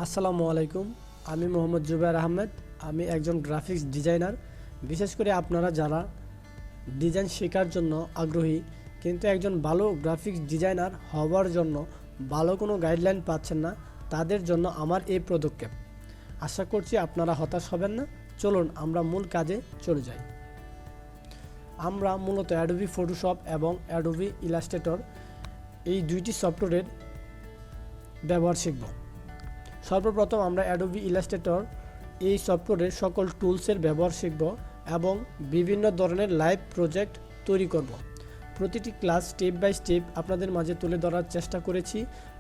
আসসালামু আলাইকুম। আমি মোহাম্মদ জুবায়ের আহমেদ। আমি একজন গ্রাফিক্স ডিজাইনার। বিশেষ করে আপনারা যারা ডিজাইন শেখার জন্য আগ্রহী কিন্তু একজন ভালো গ্রাফিক্স ডিজাইনার হওয়ার জন্য ভালো কোনো গাইডলাইন পাচ্ছেন না, তাদের জন্য আমার এই পদক্ষেপ। আশা করছি আপনারা হতাশ হবেন না। চলুন আমরা মূল কাজে চলে যাই। আমরা মূলত অ্যাডোবি ফটোশপ এবং অ্যাডোবি ইলাস্ট্রেটর এই দুইটি সফটওয়্যারের ব্যবহার শিখব। সর্বপ্রথম আমরা অ্যাডোবি ইলাস্ট্রেটর এই সফটওয়্যারের সকল টুলসের ব্যবহার শিখব এবং বিভিন্ন ধরনের লাইভ প্রজেক্ট তৈরি করব। প্রতিটি ক্লাস স্টেপ বাই স্টেপ আপনাদের মাঝে তুলে ধরার চেষ্টা করেছি,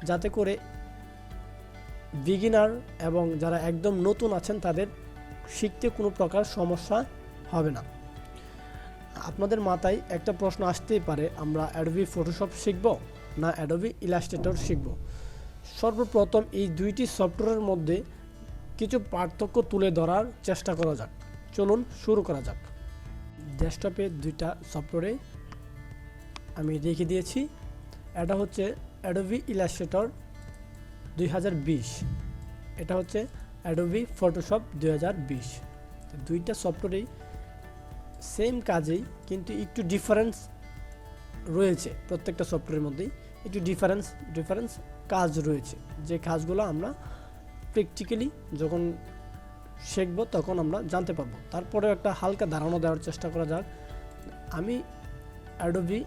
যাতে করে বিগিনার এবং যারা একদম নতুন আছেন তাদের শিখতে কোনো প্রকার সমস্যা হবে না। আপনাদের মাথায় একটা প্রশ্ন আসতেই পারে, আমরা অ্যাডোবি ফটোশপ শিখব না অ্যাডোবি ইলাস্ট্রেটর শিখব? সর্বপ্রথম এই দুইটি সফটওয়্যারের মধ্যে কিছু পার্থক্য তুলে ধরার চেষ্টা করা যাক। চলুন শুরু করা যাক। ডেস্কটপে দুইটা সফটওয়্যারে আমি রেখে দিয়েছি। এটা হচ্ছে অ্যাডোবি ইলাস্ট্রেটর 2020, এটা হচ্ছে অ্যাডোবি ফটোশপ 2020। দুইটা সফটওয়্যারেই সেম কাজেই কিন্তু একটু ডিফারেন্স রয়েছে। প্রত্যেকটা সফটওয়্যারের মধ্যেই একটু ডিফারেন্স কাজ রয়েছে, যে কাজগুলো আমরা প্র্যাকটিক্যালি যখন শিখব তখন আমরা জানতে পারবো। তারপরে একটা হালকা ধারণা দেওয়ার চেষ্টা করা যাক। আমি অ্যাডোবি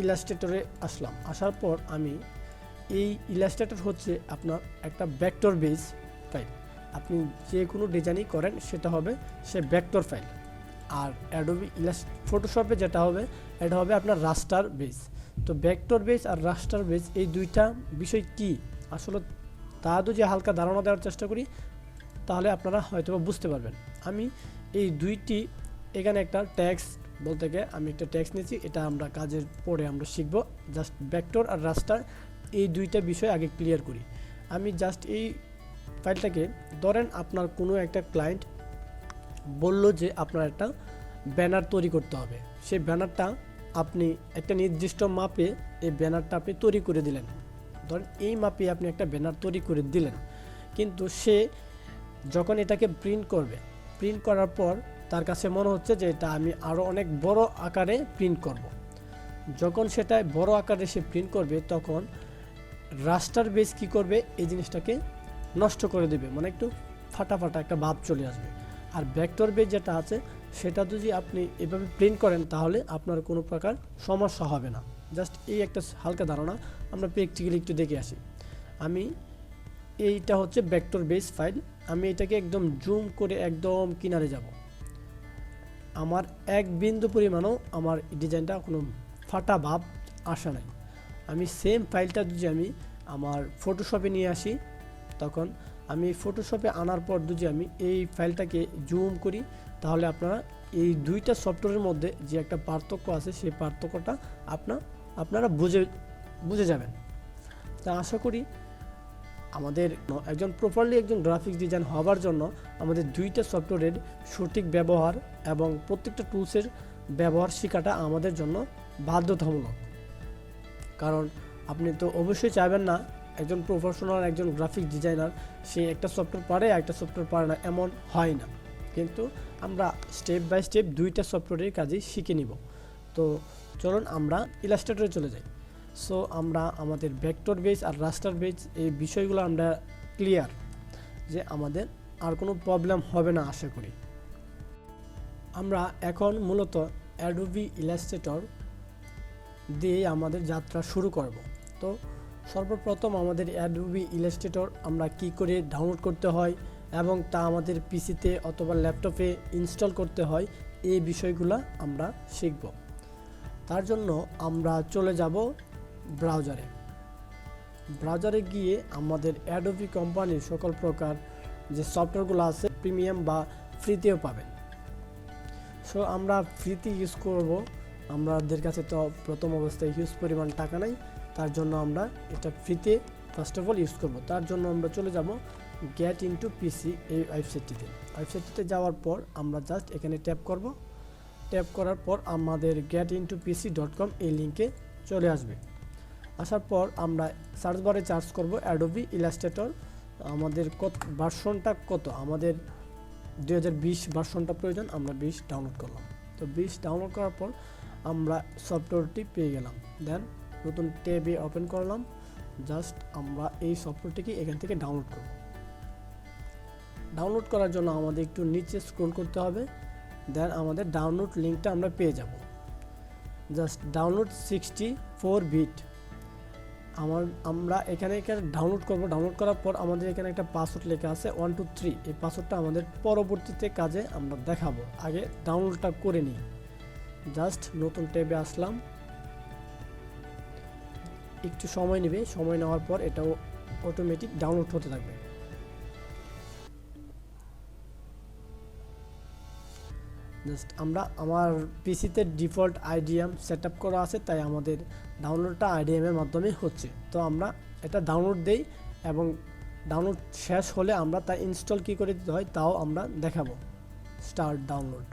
ইলাস্ট্রেটরে আসলাম। আসার পর আমি এই ইলাস্ট্রেটর হচ্ছে আপনার একটা ভেক্টর বেস ফাইল। আপনি যে কোনো ডিজাইনই করেন সেটা হবে সে ভেক্টর ফাইল। আর অ্যাডোবি ফটোশপে যেটা হবে এটা হবে আপনার রাস্টার বেস। তো ভেক্টর বেস আর রাস্টার বেস এই দুইটা বিষয় কি আসলে তা যদি হালকা ধারণা দেওয়ার চেষ্টা করি তাহলে আপনারা হয়তো বুঝতে পারবেন। আমি এই দুইটি এখানে একটা ট্যাক্স বলতে গিয়ে আমি একটা ট্যাক্স নিয়েছি, এটা আমরা কাজের পরে আমরা শিখব। জাস্ট ভেক্টর আর রাস্টার এই দুইটা বিষয় আগে ক্লিয়ার করি। আমি জাস্ট এই ফাইলটাকে ধরেন আপনার কোনো একটা ক্লায়েন্ট বলল যে আপনার একটা ব্যানার তৈরি করতে হবে। সেই ব্যানারটা আপনি একটা নির্দিষ্ট মাপে এই ব্যানারটা আপনি তৈরি করে দিলেন। ধরেন এই মাপে আপনি একটা ব্যানার তৈরি করে দিলেন, কিন্তু সে যখন এটাকে প্রিন্ট করবে, প্রিন্ট করার পর তার কাছে মনে হচ্ছে যে এটা আমি আরও অনেক বড় আকারে প্রিন্ট করব। যখন সেটা বড় আকারে সে প্রিন্ট করবে তখন রাস্টার বেস কী করবে, এই জিনিসটাকে নষ্ট করে দেবে, মানে একটু ফাটা একটা ভাব চলে আসবে। আর ভেক্টর বেস যেটা আছে সেটা যদি আপনি এভাবে প্রিন্ট করেন তাহলে আপনার কোনো প্রকার সমস্যা হবে না। জাস্ট এই একটা হালকা ধারণা আমরা প্র্যাকটিক্যালি একটু দেখে আসি। আমি এইটা হচ্ছে ভেক্টর বেস ফাইল। আমি এটাকে একদম জুম করে একদম কিনারে যাব। আমার এক বিন্দু পরিমাণও আমার ডিজাইনটা কোনো ফাটা ভাব আসে নাই। আমি সেম ফাইলটা যদি আমি আমার ফটোশপে নিয়ে আসি, তখন আমি ফটোশপে আনার পর যদি আমি এই ফাইলটাকে জুম করি তাহলে আপনারা এই দুইটা সফটওয়্যারের মধ্যে যে একটা পার্থক্য আছে সেই পার্থক্যটা আপনারা বুঝে যাবেন। তা আশা করি আমাদের একজন প্রপারলি একজন গ্রাফিক্স ডিজাইন হওয়ার জন্য আমাদের দুইটা সফটওয়্যারের সঠিক ব্যবহার এবং প্রত্যেকটা টুলসের ব্যবহার শেখাটা আমাদের জন্য বাধ্যতামূলক। কারণ আপনি তো অবশ্যই চাইবেন না একজন প্রফেশনাল একজন গ্রাফিক ডিজাইনার সে একটা সফটওয়্যার পারে একটা সফটওয়্যার পারে না, এমন হয় না। কিন্তু আমরা স্টেপ বাই স্টেপ দুইটা সফটওয়্যারের কাজই শিখে নিব। তো চলুন আমরা ইলাস্ট্রেটরে চলে যাই। সো আমরা আমাদের ভেক্টর বেস আর রাস্টার বেস এই বিষয়গুলো আমরা ক্লিয়ার, যে আমাদের আর কোনো প্রবলেম হবে না আশা করি। আমরা এখন মূলত অ্যাডোবি ইলাস্ট্রেটর দিয়ে আমাদের যাত্রা শুরু করব। তো সর্বপ্রথম আমাদের অ্যাডোবি ইলাস্ট্রেটর আমরা কি করে ডাউনলোড করতে হয় এবং তা আমাদের পিসিতে অথবা ল্যাপটপে ইনস্টল করতে হয় এই বিষয়গুলো আমরা শিখব। তার জন্য আমরা চলে যাব ব্রাউজারে গিয়ে আমাদের অ্যাডোবি কোম্পানির সকল প্রকার যে সফটওয়্যারগুলো আছে প্রিমিয়াম বা ফ্রিতেও পাবেন। সো আমরা ফ্রিতে ইউজ করব। আমাদের কাছে তো প্রথম অবস্থায় হিউজ পরিমাণ টাকা নাই, তার জন্য আমরা এটা ফ্রিতে ফার্স্ট অফ অল ইউজ করব। তার জন্য আমরা চলে যাব গেট ইনটু পিসি এই ওয়েবসাইটটিতে যাওয়ার পর আমরা জাস্ট এখানে ট্যাপ করব। ট্যাপ করার পর আমাদের getintopc.com এই লিঙ্কে চলে আসবে। আসার পর আমরা সার্চ বারে সার্চ করব অ্যাডোবি ইলাস্ট্রেটর আমাদের কত ভার্সনটা কত, আমাদের 2020 ভার্সনটা প্রয়োজন, আমরা 20 ডাউনলোড করলাম। তো 20 ডাউনলোড করার পর আমরা সফটওয়্যারটি পেয়ে গেলাম। দেন নতুন ট্যাবে ওপেন করলাম, জাস্ট আমরা এই সফটওয়্যারটিকে এখান থেকে ডাউনলোড করব। ডাউনলোড করার জন্য আমাদের একটু নিচে স্ক্রল করতে হবে, দেন আমাদের ডাউনলোড লিঙ্কটা আমরা পেয়ে যাব। জাস্ট ডাউনলোড 64 বিট আমরা এখানে ডাউনলোড করব। ডাউনলোড করার পর আমাদের এখানে একটা পাসওয়ার্ড লেখা আছে 123, এই পাসওয়ার্ডটা আমাদের পরবর্তীতে কাজে আমরা দেখাবো, আগে ডাউনলোডটা করে নিই। জাস্ট নতুন ট্যাবে আসলাম, একটু সময় নেবে, সময় নেওয়ার পর এটাও অটোমেটিক ডাউনলোড হতে থাকবে। জাস্ট আমার পিসিতে ডিফল্ট আইডিএম সেট আপ করা আছে, তাই আমাদের ডাউনলোডটা আইডিএম এর মাধ্যমে হচ্ছে। তো আমরা এটা ডাউনলোড দেই এবং ডাউনলোড শেষ হলে আমরা তা ইনস্টল কী করে দিতে হয় তাও আমরা দেখাবো। Start download.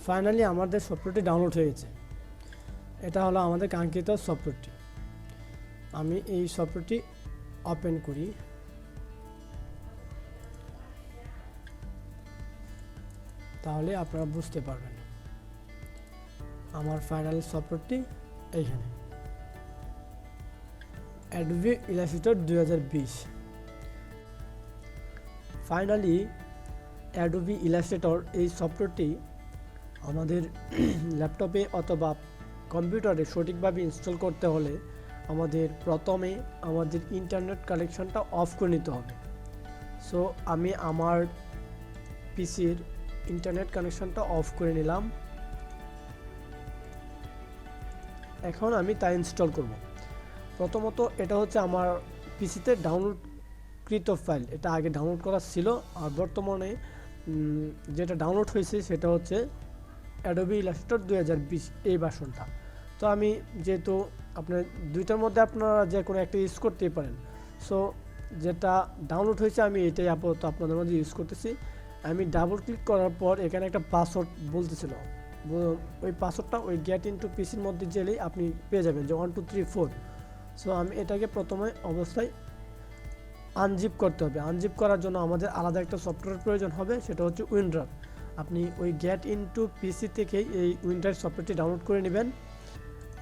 ফাইনালি আমাদের সফটওয়্যারটি ডাউনলোড হয়েছে। এটা হলো আমাদের কাঙ্ক্ষিত সফটওয়্যারটি। আমি এই সফটওয়্যারটি ওপেন করি। তাহলে আপনারা বুঝতে পারবেন আমার ফাইনাল সফটওয়্যারটি এইখানে, Adobe Illustrator 2020। Finally Adobe Illustrator এই সফটওয়্যারটি আমাদের ল্যাপটপে অথবা কম্পিউটারে সঠিকভাবে ইনস্টল করতে হলে আমাদের প্রথমে আমাদের ইন্টারনেট কানেকশনটা অফ করে নিতে হবে। সো আমি আমার পিসির ইন্টারনেট কানেকশনটা অফ করে নিলাম। এখন আমি তা ইনস্টল করব। প্রথমত এটা হচ্ছে আমার পিসিতে ডাউনলোডকৃত ফাইল, এটা আগে ডাউনলোড করা ছিল, আর বর্তমানে যেটা ডাউনলোড হয়েছে সেটা হচ্ছে Adobe Illustrator 2020 এই ভার্সনটা। তো আমি যেহেতু আপনার দুইটার মধ্যে আপনারা যে কোনো একটা ইউজ করতেই পারেন, সো যেটা ডাউনলোড হয়েছে আমি এটাই আপাতত আপনাদের মধ্যে ইউজ করতেছি। আমি ডাবল ক্লিক করার পর এখানে একটা পাসওয়ার্ড বলতেছিল, ওই পাসওয়ার্ডটা ওই গেট ইনটু পিসির মধ্যে গেলেই আপনি পেয়ে যাবেন যে 1234। সো আমি এটাকে প্রথমে অবস্থায় আনজিপ করতে হবে। আনজিপ করার জন্য আমাদের আলাদা একটা সফটওয়্যার প্রয়োজন হবে, সেটা হচ্ছে উইন্ডার। আপনি ওই গেট ইনটু পিসি থেকে এই উইন্ডার সফটওয়্যারটি ডাউনলোড করে নেবেন।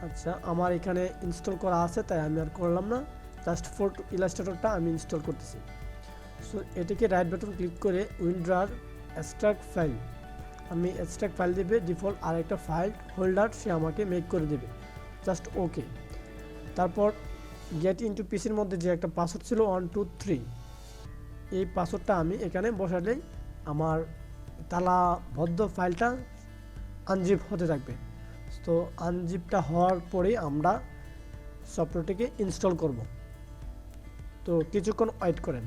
আচ্ছা, আমার এখানে ইনস্টল করা আছে তাই আমি আর করলাম না, জাস্ট ফর ইলাস্ট্রেটরটা আমি ইনস্টল করতেছি। সো এটাকে রাইট বাটন ক্লিক করে উইন্ডার এক্সট্রাক্ট ফাইল, আমি এক্সট্রাক্ট ফাইল দেবে ডিফল্ট আর একটা ফাইল হোল্ডার সে আমাকে মেক করে দেবে, জাস্ট ওকে। তারপর গেট ইনটু পিসির মধ্যে যে একটা পাসওয়ার্ড ছিল 123, এই পাসওয়ার্ডটা আমি এখানে বসালেই আমার তালাবদ্ধ ফাইলটা আনজিপ হতে থাকবে। তো আনজিপটা হওয়ার পরেই আমরা সফটওয়্যারটিকে ইনস্টল করব। তো কিছুক্ষণ ওয়েট করেন।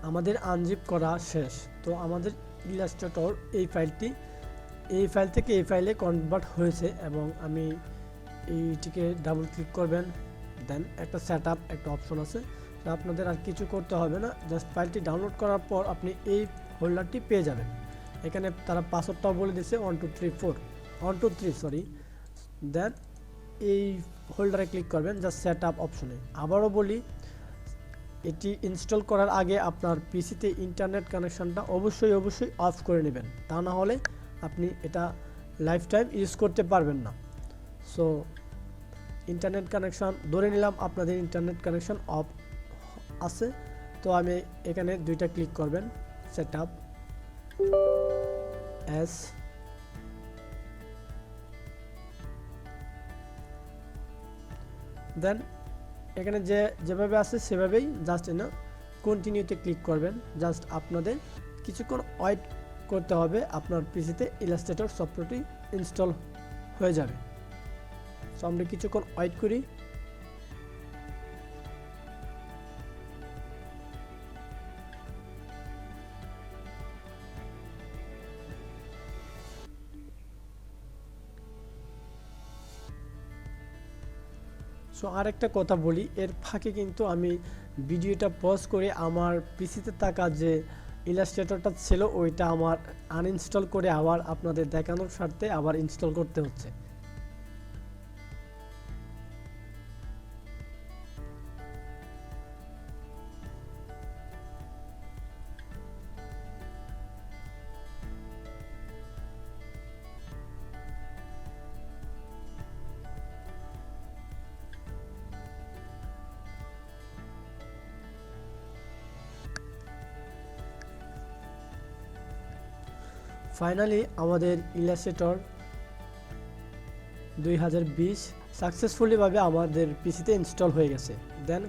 আমাদের আনজিপ করা শেষ। তো আমাদের ইলাস্ট্রেটর এই ফাইল থেকে এই ফাইলে কনভার্ট হয়েছে এবং আমি এইটিকে ডাবল ক্লিক করবেন, দেন একটা সেটআপ একটা অপশন আছে। তো আপনাদের আর কিছু করতে হবে না, জাস্ট ফাইলটি ডাউনলোড করার পর আপনি এই হোল্ডারটি পেয়ে যাবেন। এখানে তারা পাসওয়ার্ডটাও বলে দিয়েছে 123 দেন এই হোল্ডারে ক্লিক করবেন জাস্ট সেটআপ অপশনে। আবারও বলি, এটি ইনস্টল করার আগে আপনার পিসিতে ইন্টারনেট কানেকশনটা অবশ্যই অফ করে নেবেন, তা না হলে আপনি এটা লাইফ টাইম ইউজ করতে পারবেন না। সো ইন্টারনেট কানেকশন ধরে নিলাম আপনাদের ইন্টারনেট কানেকশন অফ আছে। তো আমি এখানে দুইটা ক্লিক করবেন, সেট আপ এস, দেন এখানে যেভাবে আছে সেভাবেই জাস্ট কন্টিনিউতে ক্লিক করবেন। জাস্ট আপনাদের কিছুক্ষণ ওয়েট করতে হবে, আপনার পিসিতে ইলাস্ট্রেটর সফটওয়্যারটি ইনস্টল হয়ে যাবে। সো আমরা কিছুক্ষণ ওয়েট করি। সো আরেকটা কথা বলি, এর ফাঁকে কিন্তু আমি ভিডিওটা পজ করে আমার পিসিতে থাকা যে ইলাস্ট্রেটরটা ছিল ওইটা আমার আনইনস্টল করে আবার আপনাদের দেখানোর স্বার্থে আবার ইনস্টল করতে হচ্ছে। ফাইনালি আমাদের ইলাস্ট্রেটর 2020 সাকসেসফুলি ভাবে আমাদের পিসিতে ইনস্টল হয়ে গেছে। দেন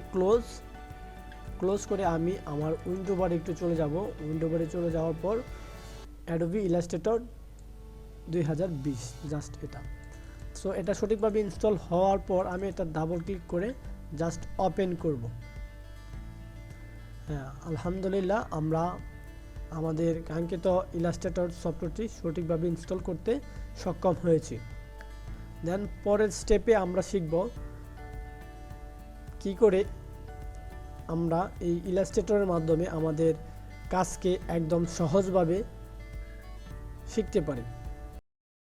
ক্লোজ করে আমি আমার উইন্ডো বারে একটু চলে যাব। উইন্ডো বারে চলে যাওয়ার পর অ্যাডোবি ইলাস্ট্রেটর 2020 জাস্ট এটা। সো এটা সঠিকভাবে ইনস্টল হওয়ার পর আমি এটা ডাবল ক্লিক করে জাস্ট ওপেন করব। হ্যাঁ, আলহামদুলিল্লাহ আমরা আমাদের কাঙ্ক্ষিত ইলাস্ট্রেটর সফটওয়্যারটি সঠিকভাবে ইনস্টল করতে সক্ষম হয়েছি। দেন পরের স্টেপে আমরা শিখব কি করে আমরা এই ইলাস্ট্রেটরের মাধ্যমে আমাদের কাজকে একদম সহজভাবে শিখতে পারি।